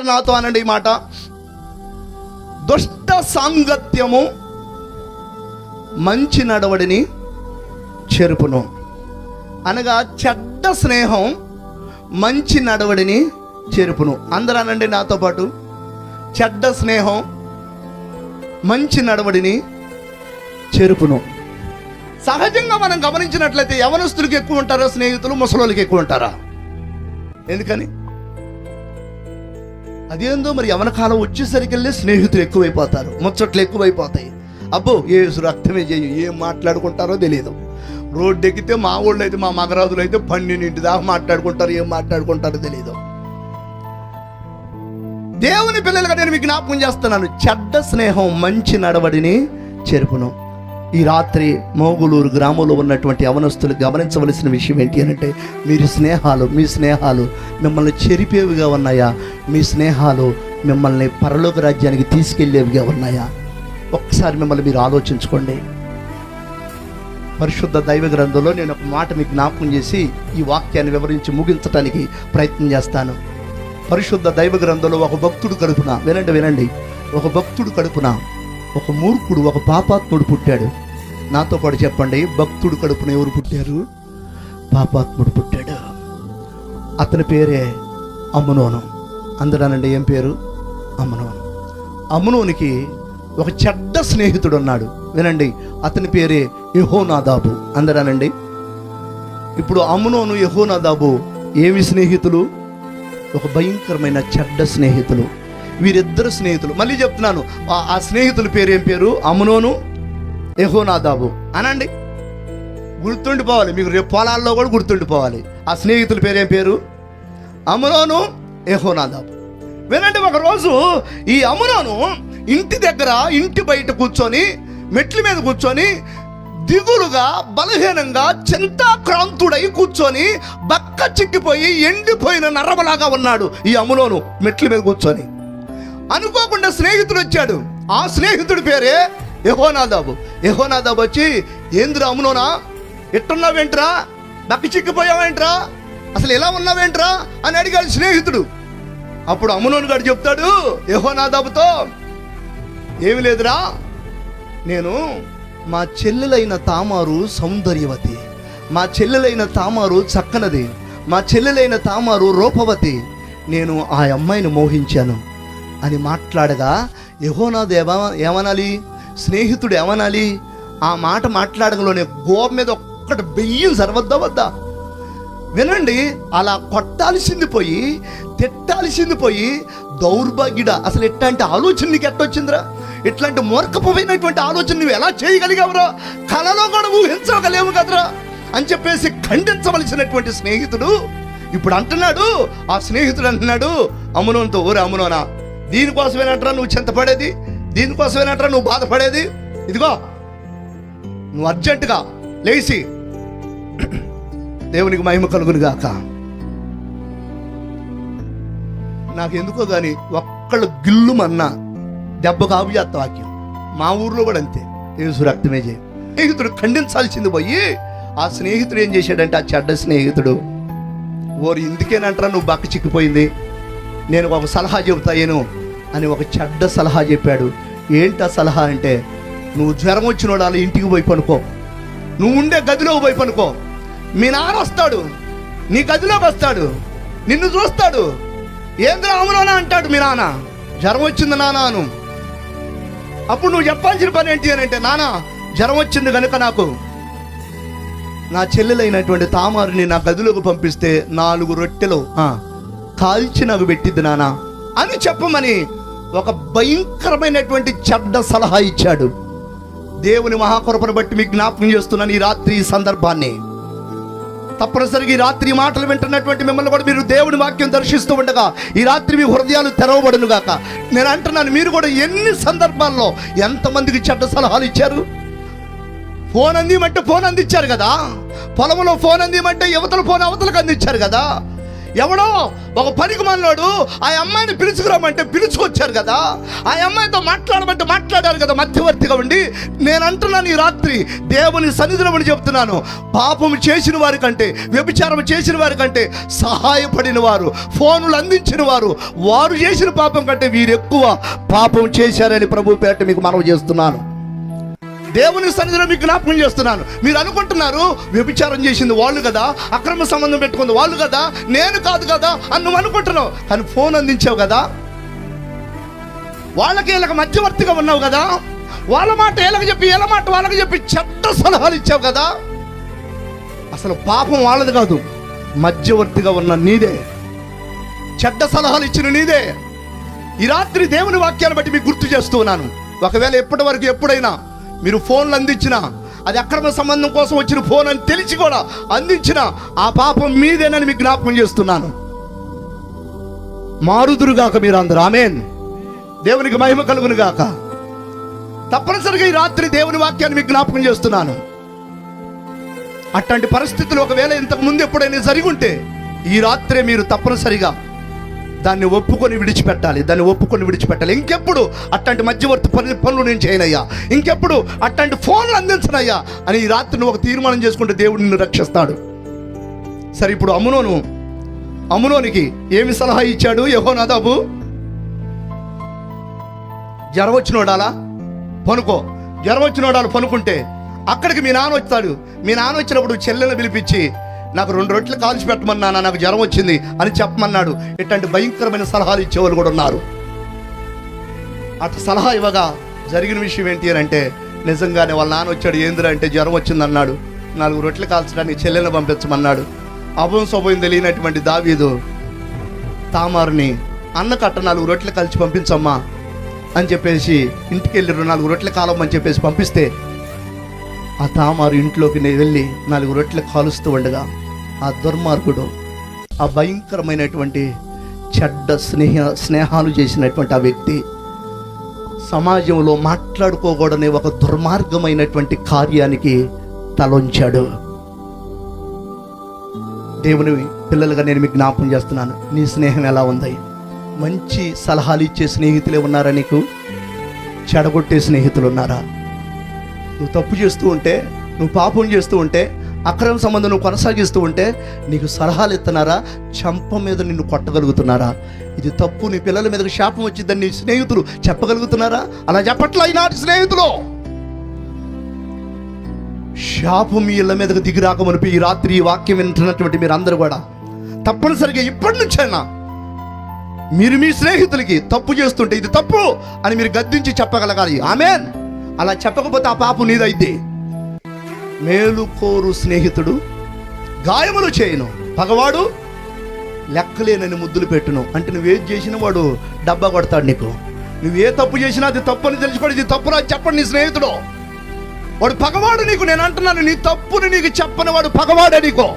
నాతో అనండి ఈ మాట. దుష్ట సాంగత్యము మంచి నడవడిని చెరుపును. అనగా చెడ్డ స్నేహం మంచి నడవడిని చెరుపును. అందరూ అనండి నాతో పాటు, చెడ్డ స్నేహం మంచి నడవడిని చెరుపును. సహజంగా మనం గమనించినట్లయితే యవనస్తులకు ఎక్కువ ఉంటారా స్నేహితులు, ముసలోళ్ళకి ఎక్కువ ఉంటారా? ఎందుకని? అదేందో మరి యవన కాలం వచ్చేసరికి స్నేహితులు ఎక్కువైపోతారు, ముచ్చట్లు ఎక్కువైపోతాయి. అబ్బో ఏసు రక్తమే చేయి, ఏం మాట్లాడుకుంటారో తెలియదు. రోడ్డు ఎక్కితే మా ఊళ్ళో అయితే, మా మగరాజులు అయితే 12 దాకా మాట్లాడుకుంటారు, ఏం మాట్లాడుకుంటారో తెలియదు. దేవుని పిల్లలుగా నేను మీకు జ్ఞాపకం చేస్తున్నాను, చెడ్డ స్నేహం మంచి నడవడిని చెరుపును. ఈ రాత్రి మోగులూరు గ్రామంలో ఉన్నటువంటి యవనస్తులు గమనించవలసిన విషయం ఏంటి అంటే, మీ స్నేహాలు మిమ్మల్ని చెరిపేవిగా ఉన్నాయా? మీ స్నేహాలు మిమ్మల్ని పరలోక రాజ్యానికి తీసుకెళ్లేవిగా ఉన్నాయా? ఒక్కసారి మిమ్మల్ని మీరు ఆలోచించుకోండి. పరిశుద్ధ దైవ గ్రంథంలో నేను ఒక మాట మీకు జ్ఞాపకం చేసి ఈ వాక్యాన్ని వివరించి ముగించడానికి ప్రయత్నం చేస్తాను. పరిశుద్ధ దైవ గ్రంథంలో ఒక భక్తుడు కడుపున, వినండి, ఒక భక్తుడు కడుపున ఒక మూర్ఖుడు, ఒక పాపాత్ముడు పుట్టాడు. నాతో పాటు చెప్పండి, భక్తుడు కడుపున ఎవరు పుట్టారు? పాపాత్ముడు పుట్టాడు. అతని పేరే అమ్నోను. అందరానండి, ఏం పేరు? అమ్నోను. అమ్నోనికి ఒక చెడ్డ స్నేహితుడు ఉన్నాడు. వినండి, అతని పేరే యెహోనాదాబు. అందరానండి, ఇప్పుడు అమ్నోను యెహోనాదాబు ఏమి స్నేహితులు? ఒక భయంకరమైన చెడ్డ స్నేహితులు. వీరిద్దరు స్నేహితులు. మళ్ళీ చెప్తున్నాను, ఆ స్నేహితుల పేరు ఏం పేరు? అమ్నోను, యెహోనాదాబు. అనండి, గుర్తుండిపోవాలి మీకు, రేపు పొలాల్లో కూడా గుర్తుండిపోవాలి. ఆ స్నేహితుల పేరు ఏం పేరు? అమ్నోను, యెహోనాదాబు. వినండి, ఒకరోజు ఈ అమ్నోను ఇంటి బయట కూర్చొని, మెట్ల మీద కూర్చొని, దిగులుగా, బలహీనంగా, చింతాక్రాంతుడై కూర్చొని, బక్క చిక్కిపోయి ఎండిపోయిన నరమలాగా ఉన్నాడు ఈ అమ్నోను మెట్ల మీద కూర్చొని. అనుకోకుండా స్నేహితుడు వచ్చాడు. ఆ స్నేహితుడి పేరే యెహోనాదాబు. యెహోనాదాబు వచ్చి, ఏంద్రా అమ్నోనా, ఎట్టున్నావేంట్రా, బక్క చిక్కిపోయావేంట్రా, అసలు ఎలా ఉన్నావేంట్రా అని అడిగాడు స్నేహితుడు. అప్పుడు అమ్నోను గారు చెప్తాడు యెహోనాదాబుతో, ఏమి లేదురా, నేను మా చెల్లెలైన తామారు సౌందర్యవతి, మా చెల్లెలైన తామారు చక్కనది, మా చెల్లెలైన తామారు రూపవతి, నేను ఆ అమ్మాయిని మోహించాను అని మాట్లాడగా, యెహోనాదు ఏమనాలి? స్నేహితుడు ఏమనాలి? ఆ మాట మాట్లాడడంలోనే గోప మీద ఒక్కటి బెయ్యం సర్వద్దా వద్దా? వినండి, అలా కొట్టాల్సింది పోయి, తిట్టాల్సింది పోయి, దౌర్భాగ్యుడా, అసలు ఎట్లాంటి ఆలోచన నీకు ఎట్టొచ్చిందిరా? ఇట్లాంటి మూర్ఖపోయినటువంటి ఆలోచన నువ్వు ఎలా చేయగలిగావురా? కలలో కూడా ఊహించగలేవు కదరా అని చెప్పేసి ఖండించవలసినటువంటి స్నేహితుడు ఇప్పుడు అంటున్నాడు, ఆ స్నేహితుడు అంటున్నాడు అమ్నోనుతో, ఓరే అమ్నోనా, దీనికోసమేనట్రా నువ్వు చింతపడేది, దీనికోసమేనట్రా నువ్వు బాధపడేది? ఇదిగో నువ్వు అర్జెంటుగా లేచి, దేవునికి మహిమ కలుగును గాక, నాకు ఎందుకో కానీ ఒక్కళ్ళు గిల్లుమన్నా దెబ్బకు ఆపు చేస్తా వాక్యం. మా ఊర్లో కూడా అంతే, యేసు రక్తమే చేయి. స్నేహితుడు ఖండించాల్సింది పోయి, ఆ స్నేహితుడు ఏం చేశాడంటే, ఆ చెడ్డ స్నేహితుడు, ఓరు ఇందుకేనంటారా నువ్వు బక్క చిక్కిపోయింది, నేను ఒక సలహా చెబుతాయేను అని ఒక చెడ్డ సలహా చెప్పాడు. ఏంటి ఆ సలహా అంటే, నువ్వు జ్వరం వచ్చిన వాడు అలా ఇంటికి పోయి పనుకో, నువ్వు ఉండే గదిలోకి పోయి పనుకో, మీ నాన్న వస్తాడు, నీ గదిలోకి వస్తాడు, నిన్ను చూస్తాడు, ఏంద్రా అమ్నోనా అంటాడు మీ నాన్న, జ్వరం వచ్చింది నాన్న అను. అప్పుడు నువ్వు చెప్పాల్సిన పని ఏంటి అని అంటే, నాన్న జ్వరం వచ్చింది కనుక నాకు నా చెల్లెలైనటువంటి తామారుని నా గదిలోకి పంపిస్తే 4 రొట్టెలు కాల్చి నాకు పెట్టిద్ది నాన్న అని చెప్పమని ఒక భయంకరమైనటువంటి చెడ్డ సలహా ఇచ్చాడు. దేవుని మహాకృపను బట్టి మీకు జ్ఞాపకం చేస్తున్నాను ఈ రాత్రి ఈ సందర్భాన్ని. తప్పనిసరిగా ఈ రాత్రి మాటలు వింటున్నటువంటి మిమ్మల్ని కూడా మీరు దేవుని వాక్యం దర్శిస్తూ ఉండగా ఈ రాత్రి మీ హృదయాలు తెరవబడును గాక. నేను అంటున్నాను, మీరు కూడా ఎన్ని సందర్భాల్లో ఎంతమందికి చెడ్డ సలహాలు ఇచ్చారు? ఫోన్ అందిమంటే ఫోన్ అందించారు కదా, పొలంలో ఫోన్ అందిమంటే యువతల ఫోన్ అవతలకు అందించారు కదా, ఎవడో ఒక పనికి మనోడు ఆ అమ్మాయిని పిలుచుకురామంటే పిలుచుకొచ్చారు కదా, ఆ అమ్మాయితో మాట్లాడమంటే మాట్లాడారు కదా మధ్యవర్తిగా ఉండి. నేను అంటున్నాను ఈ రాత్రి దేవుని సన్నిధిలో చెప్తున్నాను, పాపం చేసిన వారి కంటే, వ్యభిచారం చేసిన వారి కంటే, సహాయపడిన వారు, ఫోన్లు అందించిన వారు, వారు చేసిన పాపం కంటే వీరు ఎక్కువ పాపం చేశారని ప్రభు పేట మీకు మనవి చేస్తున్నాను. దేవుని సన్నిధిలో మీకు జ్ఞాపకం చేస్తున్నాను. మీరు అనుకుంటున్నారు వ్యభిచారం చేసింది వాళ్ళు కదా, అక్రమ సంబంధం పెట్టుకుంది వాళ్ళు కదా, నేను కాదు కదా అని నువ్వు అనుకుంటున్నావు. కానీ ఫోన్ అందించావు కదా, వాళ్ళకి వీళ్ళకి మధ్యవర్తిగా ఉన్నావు కదా, వాళ్ళ మాట వీళ్ళకి చెప్పి వీళ్ళ మాట వాళ్ళకి చెప్పి చెడ్డ సలహాలు ఇచ్చావు కదా. అసలు పాపం వాళ్ళది కాదు, మధ్యవర్తిగా ఉన్న నీదే, చెడ్డ సలహాలు ఇచ్చిన నీదే. ఈ రాత్రి దేవుని వాక్యాన్ని బట్టి మీకు గుర్తు చేస్తూ ఉన్నాను. ఒకవేళ ఎప్పటి వరకు ఎప్పుడైనా మీరు ఫోన్లు అందించినా, అది అక్రమ సంబంధం కోసం వచ్చిన ఫోన్ అని తెలిసి కూడా అందించిన ఆ పాపం మీదేనని మీకు జ్ఞాపకం చేస్తున్నాను. మారుదురుగాక మీరు అందరూ. ఆమేన్. దేవునికి మహిమ కలుగును గాక. తప్పనిసరిగా ఈ రాత్రి దేవుని వాక్యాన్ని మీకు జ్ఞాపకం చేస్తున్నాను. అట్లాంటి పరిస్థితులు ఒకవేళ ఇంతకు ముందు ఎప్పుడైనా జరిగి ఉంటే ఈ రాత్రే మీరు తప్పనిసరిగా దాన్ని ఒప్పుకొని విడిచిపెట్టాలి, దాన్ని ఒప్పుకొని విడిచిపెట్టాలి. ఇంకెప్పుడు అట్లాంటి మధ్యవర్తి పనులు నేను చేయనయ్యా, ఇంకెప్పుడు అట్లాంటి ఫోన్లు అందించనయ్యా అని ఈ రాత్రి నువ్వు ఒక తీర్మానం చేసుకుంటే దేవుడు నిన్ను రక్షిస్తాడు. సరే, ఇప్పుడు అమ్నోనికి ఏమి సలహా ఇచ్చాడు యెహోనాదాబు? జ్వరం వచ్చినోడాలా పనుకో, జ్వరం వచ్చినోడాలు పనుకుంటే అక్కడికి మీ నాన్న వచ్చాడు. మీ నాన్న వచ్చినప్పుడు చెల్లెలను పిలిపించి నాకు 2 రొట్టెలు కాల్చి పెట్టమన్నా, నాకు జ్వరం వచ్చింది అని చెప్పమన్నాడు. ఇట్లాంటి భయంకరమైన సలహాలు ఇచ్చేవాళ్ళు కూడా ఉన్నారు. అట్లా సలహా ఇవ్వగా జరిగిన విషయం ఏంటి అని అంటే, నిజంగానే వాళ్ళ నాన్న వచ్చాడు. ఏందిరా అంటే జ్వరం వచ్చింది అన్నాడు. 4 రొట్టెలు కాల్చడానికి చెల్లెలను పంపించమన్నాడు. అభం శోభం తెలియనటువంటి దావీదు తామారుని అన్నకట్ట 4 రొట్టెలు కలిసి పంపించమ్మా అని చెప్పేసి ఇంటికి వెళ్ళి 4 రొట్టెలు కాలమని చెప్పేసి పంపిస్తే ఆ తామారు ఇంట్లోకి వెళ్ళి 4 రొట్టెలు కాలుస్తూ ఉండగా ఆ దుర్మార్గుడు, ఆ భయంకరమైనటువంటి చెడ్డ స్నేహాలు చేసినటువంటి ఆ వ్యక్తి సమాజంలో మాట్లాడుకోకూడని ఒక దుర్మార్గమైనటువంటి కార్యానికి తలొంచాడు. దేవుని పిల్లలుగా నేను మీకు జ్ఞాపకం చేస్తున్నాను, నీ స్నేహం ఎలా ఉంది? మంచి సలహాలు ఇచ్చే స్నేహితులే ఉన్నారా నీకు? చెడగొట్టే స్నేహితులు ఉన్నారా? నువ్వు తప్పు చేస్తూ ఉంటే, నువ్వు పాపం చేస్తూ ఉంటే, అక్రమ సంబంధం నువ్వు కొనసాగిస్తూ ఉంటే నీకు సలహాలు ఇస్తున్నారా? చంప మీద నిన్ను కొట్టగలుగుతున్నారా? ఇది తప్పు, నీ పిల్లల మీదకి శాపం వచ్చిందని నీ స్నేహితులు చెప్పగలుగుతున్నారా? అలా చెప్పట్లా ఈనాటి స్నేహితులు. శాపం మీ ఇళ్ళ మీదకి దిగి రాకమనిపి ఈ రాత్రి ఈ వాక్యం వింటున్నటువంటి మీరు అందరూ కూడా తప్పనిసరిగా ఇప్పటి నుంచైనా మీరు మీ స్నేహితులకి తప్పు చేస్తుంటే ఇది తప్పు అని మీరు గద్దించి చెప్పగలగాలి. ఆమేన్. అలా చెప్పకపోతే ఆ పాపం నీదైద్ది. మేలుకోరు స్నేహితుడు గాయములు చేయను, పగవాడు లెక్కలేనని ముద్దులు పెట్టును. అంటే నువ్వేది చేసినా వాడు డబ్బా కొడతాడు నీకు. నువ్వే తప్పు చేసినా అది తప్పు అని తెలిసిపోయి ఇది తప్పురా చెప్పండి నీ స్నేహితుడు. వాడు పగవాడు నీకు. నేను అంటున్నాను, నీ తప్పుని నీకు చెప్పని వాడు పగవాడే నీకు.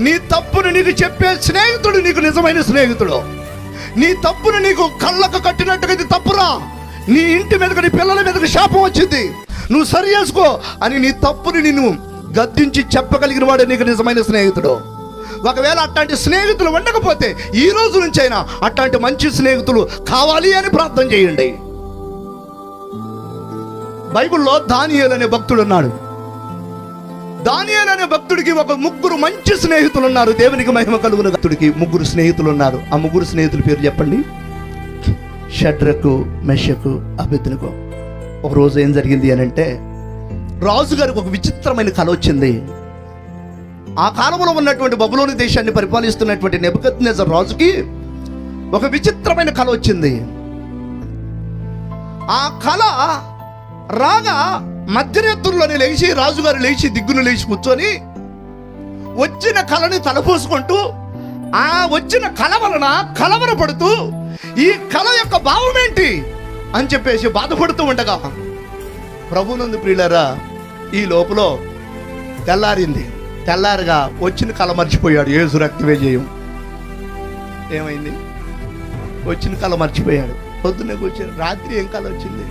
నీ తప్పుని నీకు చెప్పే స్నేహితుడు నీకు నిజమైన స్నేహితుడు. నీ తప్పుని నీకు కళ్ళకు కట్టినట్టుగా ఇది తప్పురా, నీ ఇంటి మీదకి నీ పిల్లల మీదకి శాపం వచ్చింది, నువ్వు సరి చేసుకో అని నీ తప్పుని నిన్ను గద్దించి చెప్పగలిగిన వాడే నీకు నిజమైన స్నేహితుడు. ఒకవేళ అట్లాంటి స్నేహితులు ఉండకపోతే ఈ రోజు నుంచైనా అట్లాంటి మంచి స్నేహితులు కావాలి అని ప్రార్థన చేయండి. బైబిల్లో దానియేలు అనే భక్తుడు ఉన్నాడు. దానియేలు అనే భక్తుడికి ఒక 3 మంచి స్నేహితులు ఉన్నారు. దేవునికి మహిమ కలుగును. భక్తుడికి 3 స్నేహితులు ఉన్నారు. ఆ 3 స్నేహితుల పేరు చెప్పండి. షడ్రకు, మెషకు, అబేద్నెగో. ఒక రోజు ఏం జరిగింది అని అంటే, రాజుగారికి ఒక విచిత్రమైన కల వచ్చింది. ఆ కాలంలో ఉన్నటువంటి బబులోను దేశాన్ని పరిపాలిస్తున్నటువంటి నెబుకద్నెజర్ రాజుకి ఒక విచిత్రమైన కల వచ్చింది. ఆ కల రాగా మధ్యరేత్రుల్లోనే లేచి రాజుగారు లేచి దిగ్గును లేచి కూర్చొని వచ్చిన కళని తలపోసుకుంటూ ఆ వచ్చిన కళ వలన కలవరపడుతూ ఈ కళ యొక్క భావం ఏంటి అని చెప్పేసి బాధపడుతూ ఉండగా, ప్రభునందు ప్రియులారా, ఈ లోపల తెల్లారింది. తెల్లారగా వచ్చిన కళ మర్చిపోయాడు. యేసు రక్తవేజయం ఏమైంది? వచ్చిన కళ మర్చిపోయాడు. పొద్దున్నే కూర్చొని రాత్రి ఏం కళ వచ్చింది,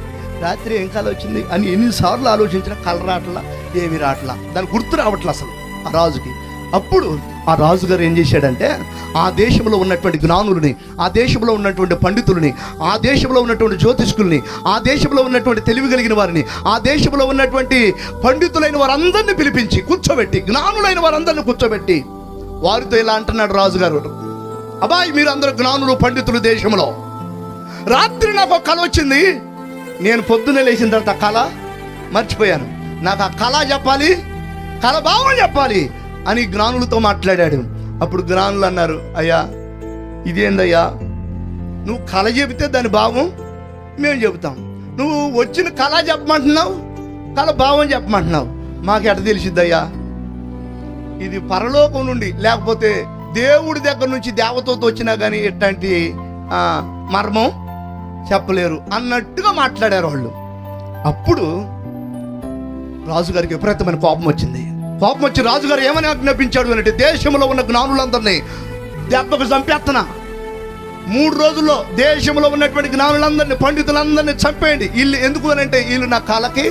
రాత్రి ఏం కళ వచ్చింది అని ఎన్నిసార్లు ఆలోచించిన కళ రావట్లా, ఏమి రావట్లా, దాని గుర్తు రావట్లా అసలు ఆ రాజుకి. అప్పుడు ఆ రాజుగారు ఏం చేశాడంటే ఆ దేశంలో ఉన్నటువంటి జ్ఞానులని, ఆ దేశంలో ఉన్నటువంటి పండితులని, ఆ దేశంలో ఉన్నటువంటి జ్యోతిష్కుల్ని, ఆ దేశంలో ఉన్నటువంటి తెలివి కలిగిన వారిని, ఆ దేశంలో ఉన్నటువంటి పండితులైన వారందరినీ పిలిపించి కూర్చోబెట్టి, జ్ఞానులైన వారందరినీ కూర్చోబెట్టి వారితో ఇలా అంటున్నాడు రాజుగారు, అబ్బాయి మీరు అందరూ జ్ఞానులు పండితులు దేశంలో, రాత్రి నాకు ఒక కళ వచ్చింది. నేను పొద్దున్నే లేచిన తర్వాత ఆ కళ మర్చిపోయాను. నాకు ఆ కళ చెప్పాలి, కళ భావం చెప్పాలి అని జ్ఞానులతో మాట్లాడాడు. అప్పుడు జ్ఞానులు అన్నారు, అయ్యా ఇదేందయ్యా, నువ్వు కళ చెబితే దాని భావం మేము చెబుతాం, నువ్వు వచ్చిన కళ చెప్పమంటున్నావు, కళ భావం చెప్పమంటున్నావు, మాకు ఎట తెలిసిద్దయ్యా, ఇది పరలోకం నుండి లేకపోతే దేవుడి దగ్గర నుంచి దేవతతో వచ్చినా కానీ ఎట్లాంటి మర్మం చెప్పలేరు అన్నట్టుగా మాట్లాడారు వాళ్ళు. అప్పుడు రాజుగారికి విపరీతమైన కోపం వచ్చింది. కోపం వచ్చి రాజుగారు ఏమని ఆజ్ఞాపించాడు అంటే, దేశంలో ఉన్న జ్ఞానులందరినీ దెబ్బకు చంపేస్తున్నా, 3 రోజుల్లో దేశంలో ఉన్నటువంటి జ్ఞానులందరినీ పండితులందరినీ చంపేయండి. వీళ్ళు ఎందుకు అని అంటే వీళ్ళు నా కళకి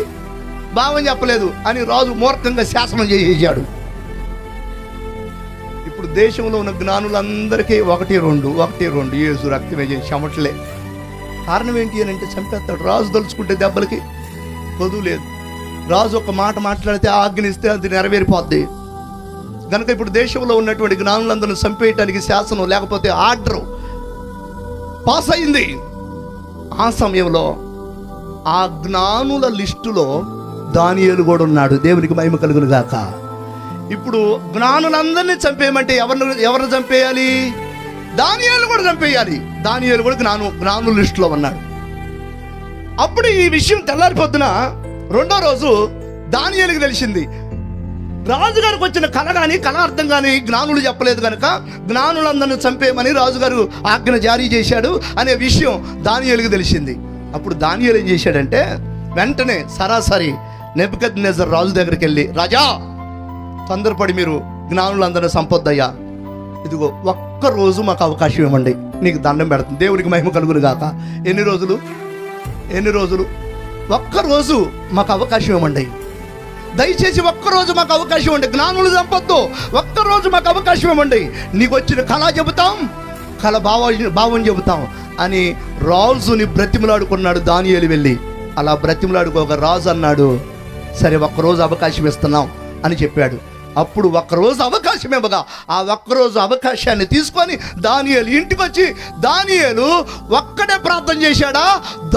భావం చెప్పలేదు అని రాజు మూర్ఖంగా శాసనం చేసేసాడు. ఇప్పుడు దేశంలో ఉన్న జ్ఞానులందరికీ 1-2 యేసు రక్తమే చేసి చెమటలే. కారణం ఏంటి అని అంటే చంపేస్తాడు. రాజు తలుచుకుంటే దెబ్బలకి పొదువు లేదు. రాజు ఒక మాట మాట్లాడితే ఆజ్ఞిస్తే అది నెరవేరిపోద్ది. కనుక ఇప్పుడు దేశంలో ఉన్నటువంటి జ్ఞానులందరినీ చంపేయటానికి శాసనం లేకపోతే ఆర్డర్ పాస్ అయింది. ఆ సమయంలో ఆ జ్ఞానుల లిస్టులో దానియేలు కూడా ఉన్నాడు. దేవునికి మహిమ కలుగును గాక. ఇప్పుడు జ్ఞానులందరినీ చంపేయమంటే ఎవరిని చంపేయాలి? దానియేలు కూడా చంపేయాలి. దానియేలు కూడా జ్ఞానుల లిస్టులో ఉన్నాడు. అప్పుడు ఈ విషయం తెల్లారిపోతున్న 2వ రోజు దానియేలుకి తెలిసింది, రాజుగారికి వచ్చిన కళ కానీ కళ అర్థం కానీ జ్ఞానులు చెప్పలేదు కనుక జ్ఞానులందరిని చంపేయమని రాజుగారు ఆజ్ఞ జారీ చేశాడు అనే విషయం దానియేలుకి తెలిసింది. అప్పుడు దానియేలు ఏం చేశాడంటే వెంటనే సరాసరి నెబుకద్నెజర్ రాజు దగ్గరికి వెళ్ళి, రాజా తొందరపడి మీరు జ్ఞానులందరినీ సంపొద్దయ్యా, ఇదిగో ఒక్కరోజు మాకు అవకాశం ఇవ్వండి, నీకు దండం పెడుతుంది, దేవునికి మహిమ కలుగును గాక. ఎన్ని రోజులు? ఒక్కరోజు మాకు అవకాశం ఇవ్వండి, దయచేసి ఒక్కరోజు మాకు అవకాశం ఇవ్వండి, జ్ఞానులు చంపొద్దు, ఒక్కరోజు మాకు అవకాశం ఇవ్వండి, నీకు వచ్చిన కళ చెబుతాం, కళ భావం చెబుతాం అని రాజుని బ్రతిమలాడుకున్నాడు దానియేలు వెళ్ళి. అలా బ్రతిమలాడుకోక రాజు అన్నాడు, సరే ఒక్కరోజు అవకాశం ఇస్తున్నాం అని చెప్పాడు. అప్పుడు ఒక్కరోజు అవకాశం ఇవ్వగా ఆ ఒక్కరోజు అవకాశాన్ని తీసుకొని దానియేలు ఇంటికి వచ్చి, దానియేలు ఒక్కడే ప్రార్థన చేశాడా?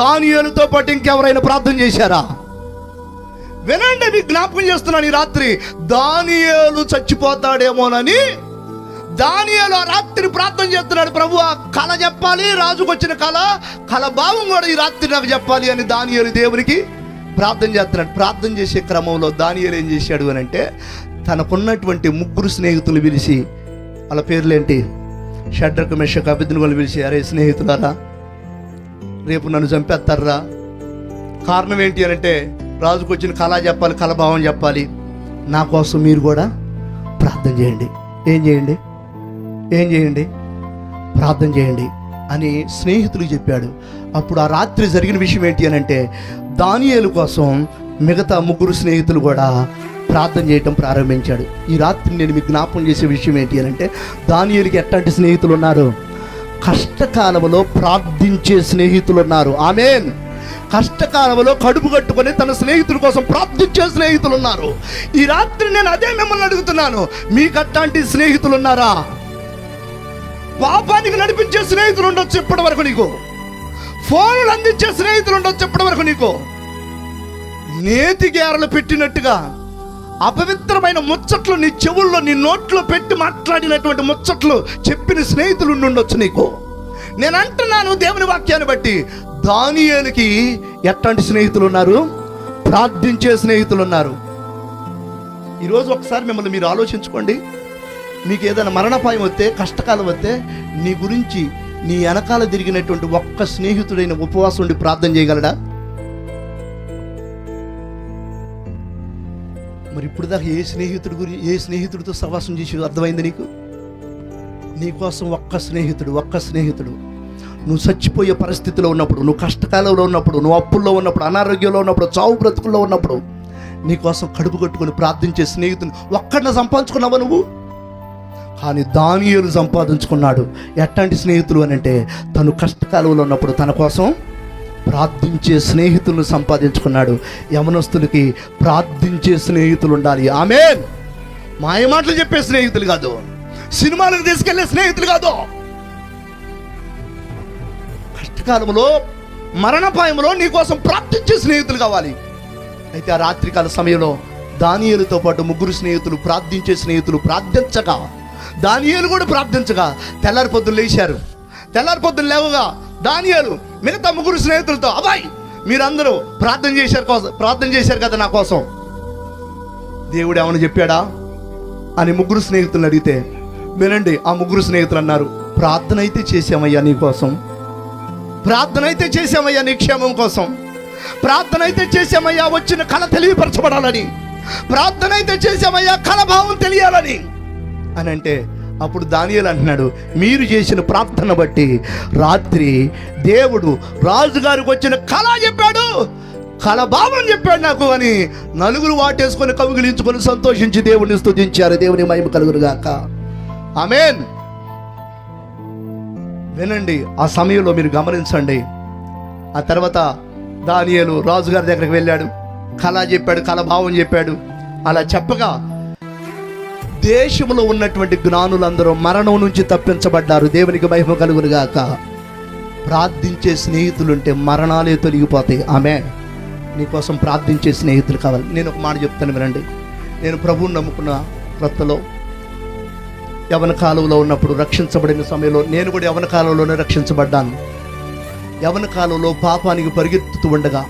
దానియేలుతో పాటు ఇంకెవరైనా ప్రార్థన చేశారా? వినండి, మీకు జ్ఞాపకం చేస్తున్నాను ఈ రాత్రి. దానియేలు చచ్చిపోతాడేమోనని దానియేలు ఆ రాత్రి ప్రార్థన చేస్తున్నాడు, ప్రభు ఆ కళ చెప్పాలి, రాజుకు వచ్చిన కళ భావం కూడా ఈ రాత్రి నాకు చెప్పాలి అని దానియేలు దేవునికి ప్రార్థన చేస్తున్నాడు. ప్రార్థన చేసే క్రమంలో దానియేలు ఏం చేశాడు అని అంటే తనకున్నటువంటి 3 స్నేహితులు పిలిచి, వాళ్ళ పేర్లేంటి, షడ్రకు మెషకు అబేద్నెగోను పిలిచి, అరే స్నేహితులారా, రేపు నన్ను చంపేస్తారా? కారణం ఏంటి అని అంటే రాజుకు వచ్చిన కళ చెప్పాలి, కళ భావం చెప్పాలి, నా కోసం మీరు కూడా ప్రార్థన చేయండి. ఏం చేయండి? ప్రార్థన చేయండి అని స్నేహితులకు చెప్పాడు. అప్పుడు ఆ రాత్రి జరిగిన విషయం ఏంటి అని అంటే దానియేలు కోసం మిగతా 3 స్నేహితులు కూడా ప్రార్థన చేయటం ప్రారంభించాడు. ఈ రాత్రి నేను మీకు జ్ఞాపకం చేసే విషయం ఏంటి అని అంటే దానియేలుకి ఎట్లాంటి స్నేహితులు ఉన్నారు? కష్టకాలంలో ప్రార్థించే స్నేహితులు ఉన్నారు. ఆమేన్. కష్టకాలంలో కడుపు కట్టుకొని తన స్నేహితుల కోసం ప్రార్థించే స్నేహితులు ఉన్నారు. ఈ రాత్రి నేను అదే మిమ్మల్ని అడుగుతున్నాను, మీకు అట్లాంటి స్నేహితులు ఉన్నారా? పాపానికి నడిపించే స్నేహితులు ఉండొచ్చు ఇప్పటి వరకు నీకు, ఫోన్లు అందించే స్నేహితులు ఉండొచ్చు ఇప్పటి వరకు నీకు, నేతి గేరలు పెట్టినట్టుగా అపవిత్రమైన ముచ్చట్లు నీ చెవుల్లో నీ నోట్లో పెట్టి మాట్లాడినటువంటి ముచ్చట్లు చెప్పిన స్నేహితులు ఉండొచ్చు నీకు. నేను అంటున్నాను దేవుని వాక్యాన్ని బట్టి, దానియేలుకి ఎట్లాంటి స్నేహితులు ఉన్నారు? ప్రార్థించే స్నేహితులు ఉన్నారు. ఈరోజు ఒకసారి మిమ్మల్ని మీరు ఆలోచించుకోండి. మీకు ఏదైనా మరణపాయం వస్తే, కష్టకాలం వస్తే, నీ గురించి నీ వెనకాల తిరిగినటువంటి ఒక్క స్నేహితుడైన ఉపవాసం ఉండి ప్రార్థన చేయగలడా? మరి ఇప్పుడు దాకా ఏ స్నేహితుడితో సహవాసం చేసి అర్థమైంది నీకు? నీకోసం ఒక్క స్నేహితుడు నువ్వు చచ్చిపోయే పరిస్థితిలో ఉన్నప్పుడు, నువ్వు కష్టకాలంలో ఉన్నప్పుడు, నువ్వు అప్పుల్లో ఉన్నప్పుడు, అనారోగ్యంలో ఉన్నప్పుడు, చావు బ్రతుకుల్లో ఉన్నప్పుడు నీకోసం కడుపు కట్టుకొని ప్రార్థించే స్నేహితుని ఒక్కడిని సంపాదించుకున్నావా? నువ్వు కానీ దానియేలు సంపాదించుకున్నాడు. ఎట్లాంటి స్నేహితులు అని అంటే, తను కష్టకాలంలో ఉన్నప్పుడు తన కోసం ప్రార్థించే స్నేహితులను సంపాదించుకున్నాడు. యవనస్తులకి ప్రార్థించే స్నేహితులు ఉండాలి. ఆమేన్. మాయమాటలు చెప్పే స్నేహితులు కాదు, సినిమాలకు తీసుకెళ్లే స్నేహితులు కాదు. కష్టకాలంలో, మరణపాయంలో నీ కోసం ప్రార్థించే స్నేహితులు కావాలి. అయితే ఆ రాత్రికాల సమయంలో దానియేలుతో పాటు 3 స్నేహితులు, ప్రార్థించే స్నేహితులు ప్రార్థించగా, దానియేలు కూడా ప్రార్థించగా తెల్లారి పొద్దున్న లేచారు. తెల్లారి పొద్దున్న లేవగా దానియేలు మిగతా 3 స్నేహితులతో, అబ్బాయి మీరందరూ ప్రార్థన చేశారు కదా నా కోసం, దేవుడు ఏమని చెప్పాడా అని 3 స్నేహితులను అడిగితే, వినండి, ఆ 3 స్నేహితులు అన్నారు, ప్రార్థన అయితే చేశామయ్యా నీ కోసం, ప్రార్థన అయితే చేశామయ్యా నీ క్షేమం కోసం, ప్రార్థన అయితే చేశామయ్యా వచ్చిన కళ తెలియపరచబడాలని, ప్రార్థన అయితే చేశామయ్యా కళ భావం తెలియాలని అని అంటే, అప్పుడు దానియేలు అంటున్నాడు, మీరు చేసిన ప్రార్థన బట్టి రాత్రి దేవుడు రాజుగారికి వచ్చిన కళ చెప్పాడు, కళ భావం చెప్పాడు నాకు అని 4 వాటేసుకొని కవిగిలించుకొని సంతోషించి దేవుని స్తుతించారు. దేవుని మహిమ కలుగును గాక. ఆమేన్. వినండి, ఆ సమయంలో మీరు గమనించండి. ఆ తర్వాత దానియేలు రాజుగారి దగ్గరికి వెళ్ళాడు, కళ చెప్పాడు, కళ భావం చెప్పాడు. అలా చెప్పగా దేశంలో ఉన్నటువంటి జ్ఞానులందరూ మరణం నుంచి తప్పించబడ్డారు. దేవునికి మహిమ కలుగును గాక. ప్రార్థించే స్నేహితులుంటే మరణాలే తొలగిపోతాయి. ఆమేన్. నీకోసం ప్రార్థించే స్నేహితులు కావాలి. నేను ఒక మాట చెప్తాను, వినండి. నేను ప్రభువుని నమ్ముకున్న క్రొత్తలో, యవన కాలంలో ఉన్నప్పుడు, రక్షించబడిన సమయంలో నేను కూడా యవన కాలంలోనే రక్షించబడ్డాను. యవన కాలంలో పాపానికి పరిగెత్తుతూ ఉండగా,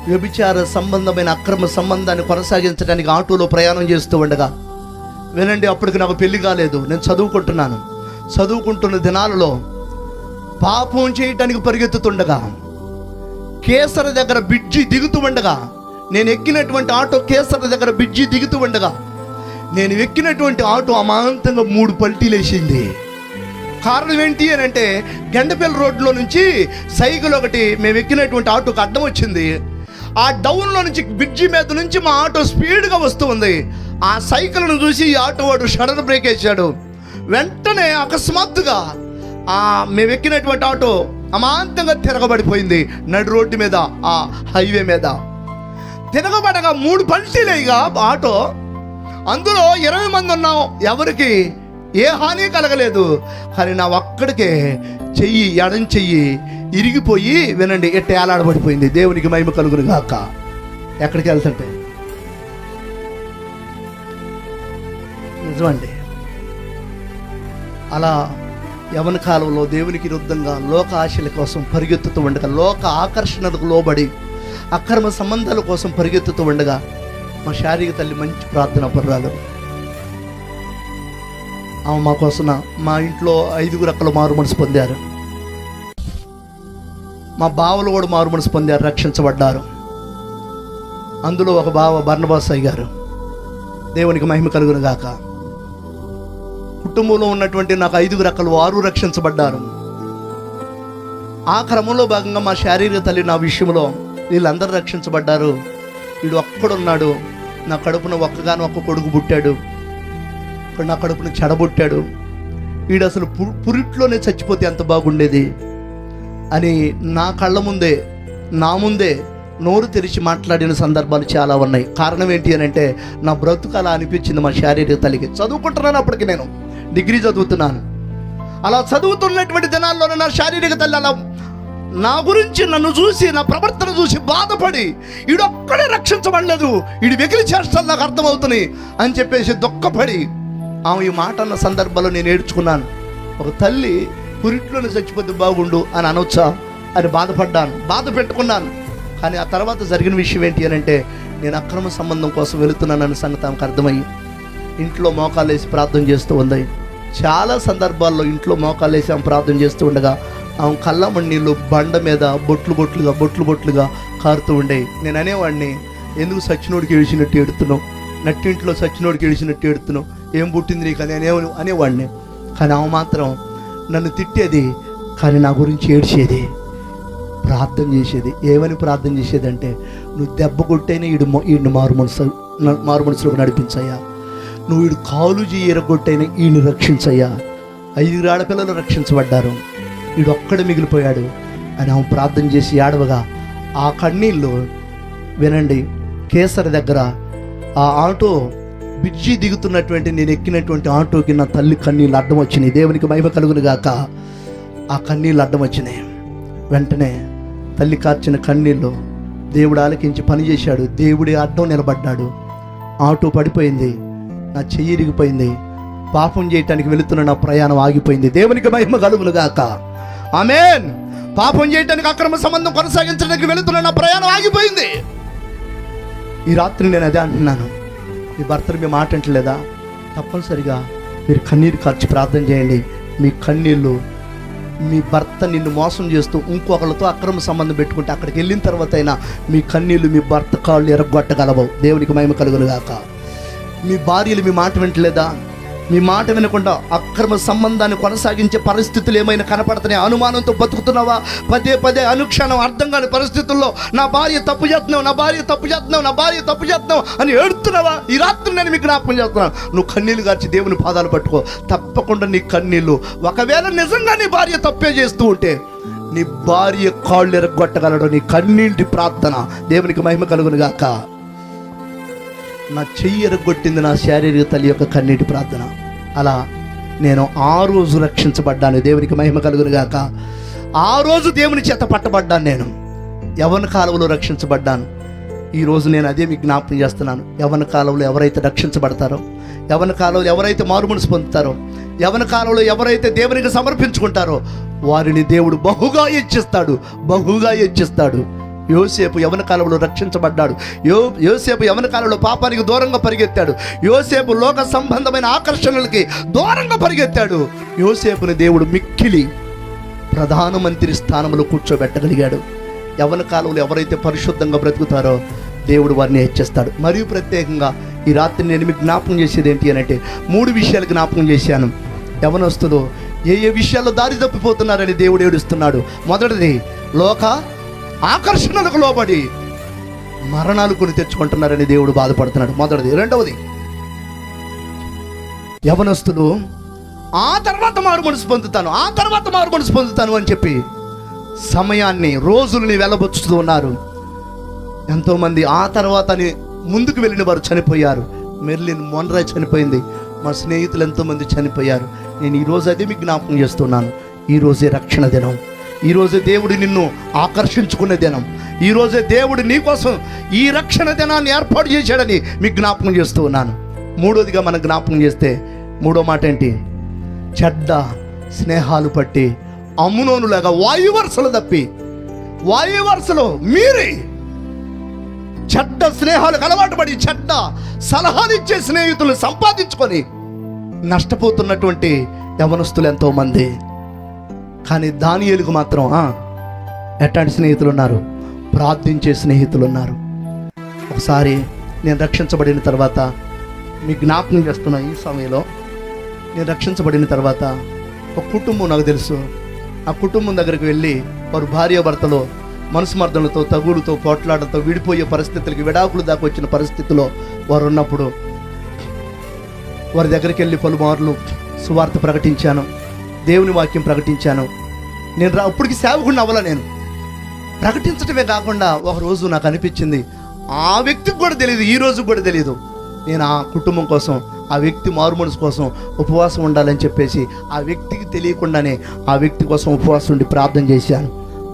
వ్యభిచార సంబంధమైన అక్రమ సంబంధాన్ని కొనసాగించడానికి ఆటోలో ప్రయాణం చేస్తూ ఉండగా, వినండి, అప్పటికి నాకు పెళ్లి కాలేదు, నేను చదువుకుంటున్నాను. చదువుకుంటున్న దినాలలో పాపం చేయటానికి పరిగెత్తుతుండగా, కేసర దగ్గర బ్రిడ్జి దిగుతూ ఉండగా, నేను ఎక్కినటువంటి ఆటో కేసర దగ్గర బ్రిడ్జి దిగుతూ ఉండగా, నేను ఎక్కినటువంటి ఆటో అమాంతంగా 3 పల్టీలు వేసింది. కారణం ఏంటి అని అంటే, గండపల్లి రోడ్లో నుంచి సైకిల్ ఒకటి మేము ఎక్కినటువంటి ఆటోకి అడ్డం వచ్చింది. ఆ డౌన్లో నుంచి బ్రిడ్జి మీద నుంచి మా ఆటో స్పీడ్గా వస్తూ ఉంది. ఆ సైకిల్ను చూసి ఈ ఆటో వాడు సడన్ బ్రేక్ వేసాడు. వెంటనే అకస్మాత్తుగా మేము ఎక్కినటువంటి ఆటో అమాంతంగా తిరగబడిపోయింది. నడి రోడ్డు మీద, ఆ హైవే మీద తిరగబడగా 3 పల్టీలేగా ఆటో. అందులో 20 మంది ఉన్నాం, ఎవరికి ఏ హాని కలగలేదు. కానీ నా ఒక్కడికే ఎడం చెయ్యి ఇరిగిపోయి, వినండి, ఏలాడబడిపోయింది. దేవునికి మహిమ కలుగును గాక. ఎక్కడికి వెళ్తుంటే నిజమండి. అలా యవన కాలంలో దేవునికి విరుద్ధంగా లోక ఆశల కోసం పరిగెత్తుతూ ఉండగా, లోక ఆకర్షణలకు లోబడి అక్రమ సంబంధాల కోసం పరిగెత్తుతూ ఉండగా, మా శారీరక తల్లి మంచి ప్రార్థన పర్రాలు. ఆమె మా కోసం, మా ఇంట్లో 5 రకాల మారు మనసు పొందారు. మా బావలు కూడా మారు మనసు పొందారు, రక్షించబడ్డారు. అందులో ఒక బావ బర్నబాస్ అయ్యారు. దేవునికి మహిమ కలుగును గాక. కుటుంబంలో ఉన్నటువంటి నాకు 5 రకాల వారు రక్షించబడ్డారు. ఆ క్రమంలో భాగంగా మా శారీరక తల్లి నా విషయంలో, వీళ్ళందరూ రక్షించబడ్డారు, వీడు ఒక్కడున్నాడు, నా కడుపున ఒక్క కొడుకు పుట్టాడు, ఇప్పుడు నా కడుపున చెడబుట్టాడు, వీడు అసలు పురిట్లోనే చచ్చిపోతే ఎంత బాగుండేది అని నా కళ్ళ ముందే, నా ముందే నోరు తెరిచి మాట్లాడిన సందర్భాలు చాలా ఉన్నాయి. కారణం ఏంటి అని అంటే, నా బ్రతుకు అలా అనిపించింది మా శారీరక తల్లికి. చదువుకుంటున్నాను, అప్పటికి నేను డిగ్రీ చదువుతున్నాను. అలా చదువుతున్నటువంటి దినాల్లోనే నా శారీరక తల్లి అలా నా గురించి, నన్ను చూసి, నా ప్రవర్తన చూసి బాధపడి, ఈడొక్కడే రక్షించబడలేదు, ఈడు వెకిలి చేష్టలు నాకు అర్థమవుతున్నాయి అని చెప్పేసి దుఃఖపడి ఆమె ఈ మాట అన్న సందర్భంలో నేను ఏడ్చుకున్నాను. ఒక తల్లి పురిట్లోనే చచ్చిపోతే బాగుండు అని అనొచ్చా అని బాధపడ్డాను, బాధ పెట్టుకున్నాను. కానీ ఆ తర్వాత జరిగిన విషయం ఏంటి అని అంటే, నేను అక్రమ సంబంధం కోసం వెళుతున్నానన్న సంగతి ఆమెకు అర్థమయ్యి ఇంట్లో మోకాలేసి ప్రార్థన చేస్తూ ఉంది. చాలా సందర్భాల్లో ఇంట్లో మోకాలేసి ఆమె ప్రార్థన చేస్తూ ఉండగా ఆమె కళ్ళమణి నీళ్ళు బండ మీద బొట్లు కారుతూ ఉండేవి. నేను అనేవాడిని, ఎందుకు సచ్చినోడికి ఏడిచినట్టు ఏడుతున్నావు, నట్టింట్లో సచ్చినోడికి ఏడిచినట్టు ఏడుతున్నావు, ఏం పుట్టింది నీకు అని అనేవాడిని. కానీ ఆమె మాత్రం నన్ను తిట్టేది, కానీ నా గురించి ఏడ్చేది, ప్రార్థన చేసేది. ఏమని ప్రార్థన చేసేది అంటే, నువ్వు దెబ్బ కొట్టైనా ఈడు మారు మనసులోకి నడిపించయ్యా, నువ్వు వీడు కాలు ఎరగొట్టైన ఈయన రక్షించయ్యా. 5 ఆడపిల్లలు రక్షించబడ్డారు, వీడు ఒక్కడే మిగిలిపోయాడు అని ఆమె ప్రార్థన చేసి ఏడవగా ఆ కన్నీళ్ళు వినండి. కేసరి దగ్గర ఆ ఆటో బిజ్జి దిగుతున్నటువంటి నేను ఎక్కినటువంటి ఆటోకి నా తల్లి కన్నీళ్ళు అడ్డం వచ్చినాయి. దేవునికి మహిమ కలుగును గాక. ఆ కన్నీళ్ళు అడ్డం వచ్చినాయి. వెంటనే తల్లి కార్చిన కన్నీళ్ళు దేవుడు ఆలకించి పనిచేశాడు. దేవుడే అడ్డం నిలబడ్డాడు. ఆటో పడిపోయింది, నా చెయ్యి ఇరిగిపోయింది, పాపం చేయటానికి వెళుతున్న నా ప్రయాణం ఆగిపోయింది. దేవునికి మహిమ కలుగును గాక. ఆమేన్. పాపం చేయటానికి, అక్రమ సంబంధం కొనసాగించడానికి వెళుతున్న నా ప్రయాణం ఆగిపోయింది. ఈ రాత్రి నేను అదే అంటున్నాను, మీ భర్తను మీ మాట అంటలేదా? తప్పనిసరిగా మీరు కన్నీరు కార్చి ప్రార్థన చేయండి. మీ కన్నీళ్ళు, మీ భర్త నిన్ను మోసం చేస్తూ ఇంకొకరితో అక్రమ సంబంధం పెట్టుకుంటే అక్కడికి వెళ్ళిన తర్వాత అయినా మీ కన్నీళ్ళు మీ భర్త కాళ్ళు ఎరగొట్టగలవు. దేవునికి మహిమ కలుగును గాక. మీ భార్యలు మీ మాట వింటలేదా? మీ మాట వినకుండా అక్రమ సంబంధాన్ని కొనసాగించే పరిస్థితులు ఏమైనా కనపడుతున్నాయి? అనుమానంతో బతుకుతున్నావా? పదే పదే అనుక్షణం అర్థం కాని పరిస్థితుల్లో నా భార్య తప్పు చేస్తున్నావు, నా భార్య తప్పు చేస్తున్నావు, నా భార్య తప్పు చేస్తున్నావు అని ఏడుతున్నావా? ఈ రాత్రి నేను మీకు జ్ఞాపకం చేస్తున్నాను, నువ్వు కన్నీళ్ళు గార్చి దేవుని పాదాలు పట్టుకో. తప్పకుండా నీ కన్నీళ్ళు, ఒకవేళ నిజంగా నీ భార్య తప్పే చేస్తూ ఉంటే నీ భార్య కాళ్ళు ఎరగొట్టగలడు నీ కన్నీటి ప్రార్థన. దేవునికి మహిమ కలుగును గాక. నా చెయ్యి ఎరగొట్టింది నా శారీరక తల్లి యొక్క కన్నీటి ప్రార్థన. అలా నేను ఆ రోజు రక్షించబడ్డాను. దేవునికి మహిమ కలుగును గాక. ఆ రోజు దేవుని చేత పట్టబడ్డాను. నేను యవ్వన కాలంలో రక్షించబడ్డాను. ఈరోజు నేను అదే మీకు జ్ఞాపకం చేస్తున్నాను. యవ్వన కాలంలో ఎవరైతే రక్షించబడతారో, యవ్వన కాలంలో ఎవరైతే మారుమనసు పొందుతారో, యవ్వన కాలంలో ఎవరైతే దేవునికి సమర్పించుకుంటారో వారిని దేవుడు బహుగా హెచ్చిస్తాడు, బహుగా హెచ్చిస్తాడు. యోసేపు యవ్వన కాలంలో రక్షించబడ్డాడు. యోసేపు యవ్వన కాలంలో పాపానికి దూరంగా పరిగెత్తాడు. యోసేపు లోక సంబంధమైన ఆకర్షణలకి దూరంగా పరిగెత్తాడు. యోసేపుని దేవుడు మిక్కిలి ప్రధానమంత్రి స్థానంలో కూర్చోబెట్టగలిగాడు. యవ్వన కాలంలో ఎవరైతే పరిశుద్ధంగా బ్రతుకుతారో దేవుడు వారిని హెచ్చిస్తాడు. మరియు ప్రత్యేకంగా ఈ రాత్రి నేను మీకు జ్ఞాపకం చేసేది ఏంటి అని అంటే 3 విషయాలు జ్ఞాపకం చేశాను. యవ్వనస్తులు ఏ విషయాల్లో దారి తప్పిపోతున్నారని దేవుడు ఏడుస్తున్నాడు. మొదటిది, లోక ఆకర్షణలకు లోబడి మరణాలు కొని తెచ్చుకుంటున్నారని దేవుడు బాధపడుతున్నాడు. మొదటిది. రెండవది, యవనస్తులు ఆ తర్వాత మారు మనసు పొందుతాను, ఆ తర్వాత మారు మనసు పొందుతాను అని చెప్పి సమయాన్ని, రోజుల్ని వెలబుచ్చుతూ ఉన్నారు. ఎంతోమంది ఆ తర్వాతని ముందుకు వెళ్ళిన వారు చనిపోయారు. మెర్లిన్ మొన్రాయ్ చనిపోయింది. మా స్నేహితులు ఎంతోమంది చనిపోయారు. నేను ఈరోజు అదే మీకు జ్ఞాపకం చేస్తున్నాను. ఈరోజే రక్షణ దినం. ఈరోజే దేవుడు నిన్ను ఆకర్షించుకునే దినం. ఈరోజే దేవుడు నీకోసం ఈ రక్షణ దినాన్ని ఏర్పాటు చేశాడని మీకు జ్ఞాపకం చేస్తూ ఉన్నాను. మూడోదిగా మనం జ్ఞాపకం చేస్తే, మూడో మాట ఏంటి? చెడ్డ స్నేహాలు పట్టి అమ్నోనులాగా వాయువరుసలు తప్పి, వాయువరుసలో మీరి చెడ్డ స్నేహాలకు అలవాటు పడి చెడ్డ సలహాలు ఇచ్చే స్నేహితులు సంపాదించుకొని నష్టపోతున్నటువంటి యవనస్తులు ఎంతోమంది. కానీ దానియేలుకు మాత్రం ఎట్లాంటి స్నేహితులు ఉన్నారు? ప్రార్థించే స్నేహితులు ఉన్నారు. ఒకసారి నేను రక్షించబడిన తర్వాత మీకు జ్ఞాపకం చేస్తున్న ఈ సమయంలో, నేను రక్షించబడిన తర్వాత ఒక కుటుంబం నాకు తెలుసు. ఆ కుటుంబం దగ్గరికి వెళ్ళి వారు భార్యాభర్తలో మనస్మర్దనలతో, తగులుతో, పోట్లాడలతో విడిపోయే పరిస్థితులకి, విడాకులు దాకా వచ్చిన పరిస్థితిలో వారు ఉన్నప్పుడు వారి దగ్గరికి వెళ్ళి పలుమార్లు సువార్త ప్రకటించాను, దేవుని వాక్యం ప్రకటించాను. నేను అప్పటికి సేవకుడిని అవ్వాల. నేను ప్రకటించడమే కాకుండా ఒకరోజు నాకు అనిపించింది, ఆ వ్యక్తికి కూడా తెలియదు, ఈ రోజు కూడా తెలియదు, నేను ఆ కుటుంబం కోసం, ఆ వ్యక్తి మారుమనసు కోసం ఉపవాసం ఉండాలని చెప్పేసి ఆ వ్యక్తికి తెలియకుండానే ఆ వ్యక్తి కోసం ఉపవాసం ఉండి ప్రార్థన చేశాను.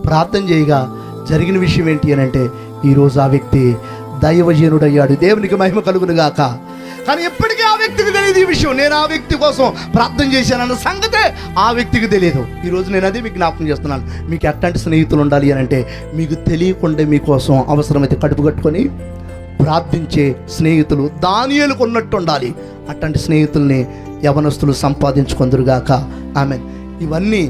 ప్రార్థన చేయగా జరిగిన విషయం ఏంటి అని అంటే, ఈరోజు ఆ వ్యక్తి దైవజనుడయ్యాడు. దేవునికి మహిమ కలుగును గాక. కానీ ఎప్పటికీ ఆ వ్యక్తికి తెలియదు ఈ విషయం. నేను ఆ వ్యక్తి కోసం ప్రార్థన చేశానన్న సంగతే ఆ వ్యక్తికి తెలియదు. ఈరోజు నేను అదే మీకు జ్ఞాపకం చేస్తున్నాను. మీకు ఎట్లాంటి స్నేహితులు ఉండాలి అని అంటే, మీకు తెలియకుండా మీకోసం అవసరమైతే కడుపు కట్టుకొని ప్రార్థించే స్నేహితులు దానియేలుకు ఉన్నట్టు ఉండాలి. అట్లాంటి స్నేహితుల్ని యవనస్తులు సంపాదించుకొందురుగాక. ఆమేన్. ఇవన్నీ